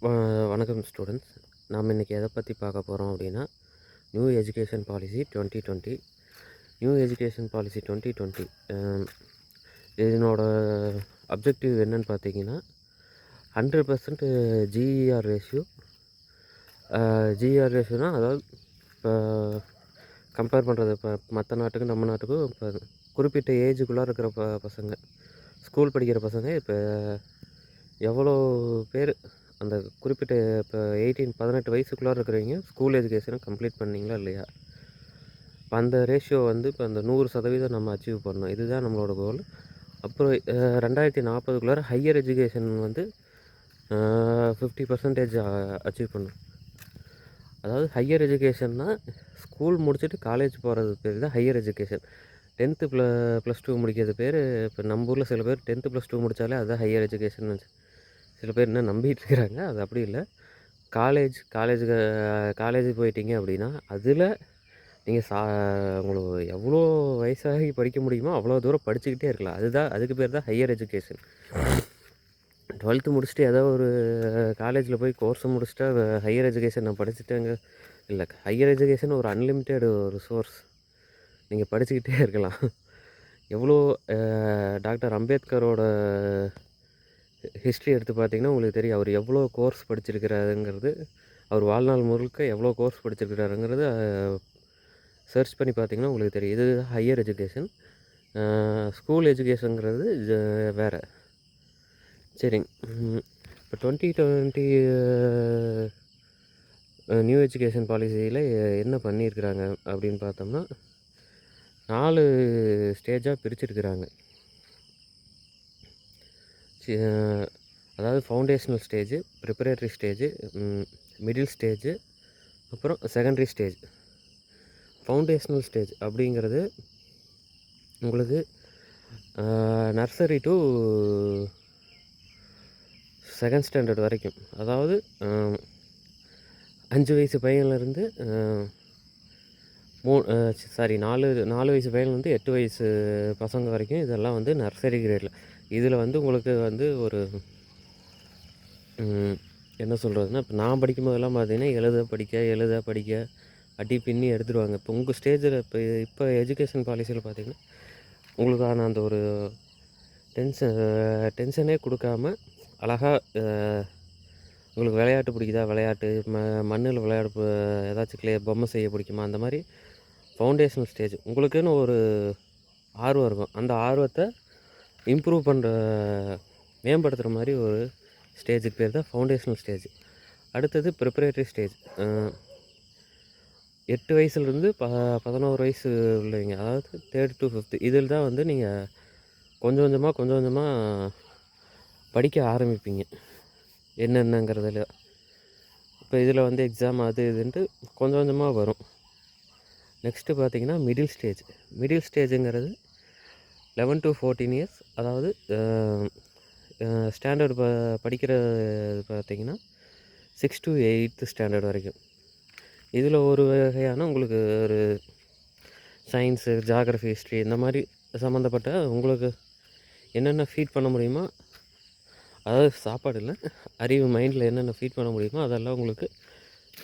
வணக்கம் ஸ்டூடெண்ட்ஸ். நாம் இன்றைக்கி எதை பற்றி பார்க்க போகிறோம் அப்படின்னா, new education policy 2020. New education policy 2020 இதனோட அப்ஜெக்டிவ் என்னன்னு பார்த்தீங்கன்னா, 100% ஜிஇஆர் ரேஷியோ. ஜிஇஆர் ரேஷியோனா அதாவது இப்போ கம்பேர் பண்ணுறது, இப்போ மற்ற நாட்டுக்கும் நம்ம நாட்டுக்கும் இப்போ குறிப்பிட்ட ஏஜுக்குள்ளே இருக்கிற பசங்க, ஸ்கூல் படிக்கிற பசங்க இப்போ எவ்வளோ பேர் அந்த குறிப்பிட்ட இப்போ 18 வயசுக்குள்ளே இருக்கிறவங்க ஸ்கூல் எஜுகேஷனை கம்ப்ளீட் பண்ணிங்களா இல்லையா? இப்போ அந்த ரேஷியோ வந்து இப்போ அந்த 100% நம்ம அச்சீவ் பண்ணணும். இதுதான் நம்மளோட கோல். அப்புறம் 2040 ஹையர் எஜுகேஷன் வந்து 50% அச்சீவ் பண்ணணும். அதாவது ஹையர் எஜுகேஷன்னா ஸ்கூல் முடிச்சுட்டு காலேஜ் போகிறது பேர் தான் ஹையர் எஜுகேஷன். 10th +2 முடிக்கிறது பேர். இப்போ நம்ம ஊரில் சில பேர் 10th +2 முடித்தாலே அதுதான் ஹையர் எஜுகேஷன் சில பேர் என்ன நம்பிட்டு இருக்கிறாங்க. அது அப்படி இல்லை. காலேஜ் போயிட்டீங்க அப்படின்னா அதில் நீங்கள் உங்களுக்கு எவ்வளோ வயசாகி படிக்க முடியுமோ அவ்வளோ தூரம் படிச்சுக்கிட்டே இருக்கலாம். அதுக்கு பேர் தான் ஹையர் எஜுகேஷன். 12th முடிச்சுட்டு ஏதோ ஒரு காலேஜில் போய் கோர்ஸை முடிச்சுட்டா ஹையர் எஜுகேஷன் நான் படிச்சுட்டேங்க இல்லை. ஹையர் எஜுகேஷன் ஒரு அன்லிமிட்டெட் ஒரு சோர்ஸ். நீங்கள் படிச்சுக்கிட்டே இருக்கலாம். எவ்வளோ டாக்டர் அம்பேத்கரோட ஹிஸ்ட்ரி எடுத்து பார்த்திங்கன்னா உங்களுக்கு தெரியும். அவர் எவ்வளோ கோர்ஸ் படிச்சிருக்கிறாருங்கிறது, அவர் வாழ்நாள் முழுக்க எவ்வளோ கோர்ஸ் படிச்சிருக்கிறாருங்கிறது சர்ச் பண்ணி பார்த்திங்கன்னா உங்களுக்கு தெரியும். இது ஹையர் எஜுகேஷன். ஸ்கூல் எஜுகேஷனுங்கிறது வேறு. சரிங்க. இப்போ 2020 நியூ எஜுகேஷன் பாலிசியில் என்ன பண்ணியிருக்கிறாங்க அப்படின்னு பார்த்தோம்னா, 4 ஸ்டேஜாக பிரிச்சிருக்கிறாங்க. அதாவது foundational stage, preparatory stage, middle stage, அப்புறம் செகண்டரி ஸ்டேஜ். ஃபவுண்டேஷனல் ஸ்டேஜ் அப்படிங்கிறது உங்களுக்கு நர்சரி டு 2nd ஸ்டாண்டர்ட் வரைக்கும். அதாவது 5 வயசு பையன்லேருந்து 4 வயசு பையன்லேருந்து 8 வயசு பசங்க வரைக்கும் இதெல்லாம் வந்து நர்சரி கிரேடில். இதில் வந்து உங்களுக்கு வந்து ஒரு என்ன சொல்கிறதுனா, இப்போ நான் படிக்கும்போதெல்லாம் பார்த்தீங்கன்னா எழுத படிக்க அடி பின்னி எடுத்துடுவாங்க. இப்போ உங்கள் ஸ்டேஜில் இப்போ எஜுகேஷன் பாலிசியில் பார்த்தீங்கன்னா உங்களுக்கான அந்த ஒரு டென்ஷனே கொடுக்காம அழகாக உங்களுக்கு விளையாட்டு பிடிக்குதா, விளையாட்டு மண்ணில் விளையாடு, ஏதாச்சும் பொம்மை செய்ய பிடிக்குமா, அந்த மாதிரி ஃபவுண்டேஷனல் ஸ்டேஜ் உங்களுக்குன்னு ஒரு ஆர்வம் இருக்கும். அந்த ஆர்வத்தை இம்ப்ரூவ் மேம்படுத்துகிற மாதிரி ஒரு ஸ்டேஜுக்கு பேர் தான் ஃபவுண்டேஷனல் ஸ்டேஜ். அடுத்தது ப்ரிப்பரேட்டரி ஸ்டேஜ். 8 வயசுலேருந்து 11 வயசு உள்ளவங்க, அதாவது 3rd to 5th, இதில் தான் வந்து நீங்கள் கொஞ்சம் கொஞ்சமாக படிக்க ஆரம்பிப்பீங்க என்னென்னங்கிறதுல. இப்போ இதில் வந்து எக்ஸாம் அது இதுன்ட்டு கொஞ்சம் கொஞ்சமாக வரும். நெக்ஸ்ட்டு பார்த்தீங்கன்னா மிடில் ஸ்டேஜுங்கிறது 11 to 14 இயர்ஸ். அதாவது ஸ்டாண்டர்டு படிக்கிறது பார்த்திங்கன்னா 6 to 8th ஸ்டாண்டர்ட் வரைக்கும். இதில் ஒரு வகையான உங்களுக்கு ஒரு சயின்ஸு, ஜியாகிரஃபி, ஹிஸ்ட்ரி இந்த மாதிரி சம்மந்தப்பட்ட உங்களுக்கு என்னென்ன ஃபீட் பண்ண முடியுமோ, அதாவது சாப்பாடு இல்லை, அறிவு மைண்டில் என்னென்ன ஃபீட் பண்ண முடியுமோ அதெல்லாம் உங்களுக்கு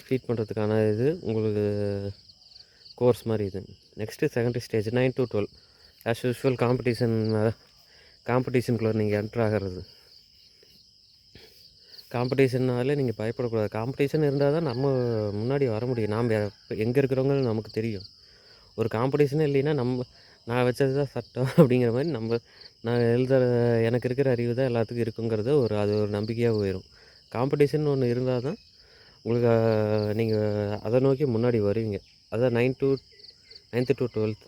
ஃபீட் பண்ணுறதுக்கான இது உங்களுக்கு கோர்ஸ் மாதிரி இது. Next secondary stage 9 to 12. As usual காம்படிஷனுக்குள்ளே நீங்கள் என்ட்ரு ஆகிறது. காம்படிஷன்னாலே நீங்கள் பயப்படக்கூடாது. காம்படிஷன் இருந்தால் தான் நம்ம முன்னாடி வர முடியும். நாம் எங்கே இருக்கிறவங்க நமக்கு தெரியும். ஒரு காம்படிஷனே இல்லைன்னா நான் வச்சது தான் சட்டம் அப்படிங்கிற மாதிரி நான் எனக்கு இருக்கிற அறிவு தான் எல்லாத்துக்கும் இருக்குங்கிறது அது ஒரு நம்பிக்கையாக போயிடும். காம்படிஷன் ஒன்று இருந்தால் தான் உங்களுக்கு நீங்கள் அதை நோக்கி முன்னாடி வருவீங்க. அதான் 9th to 12th.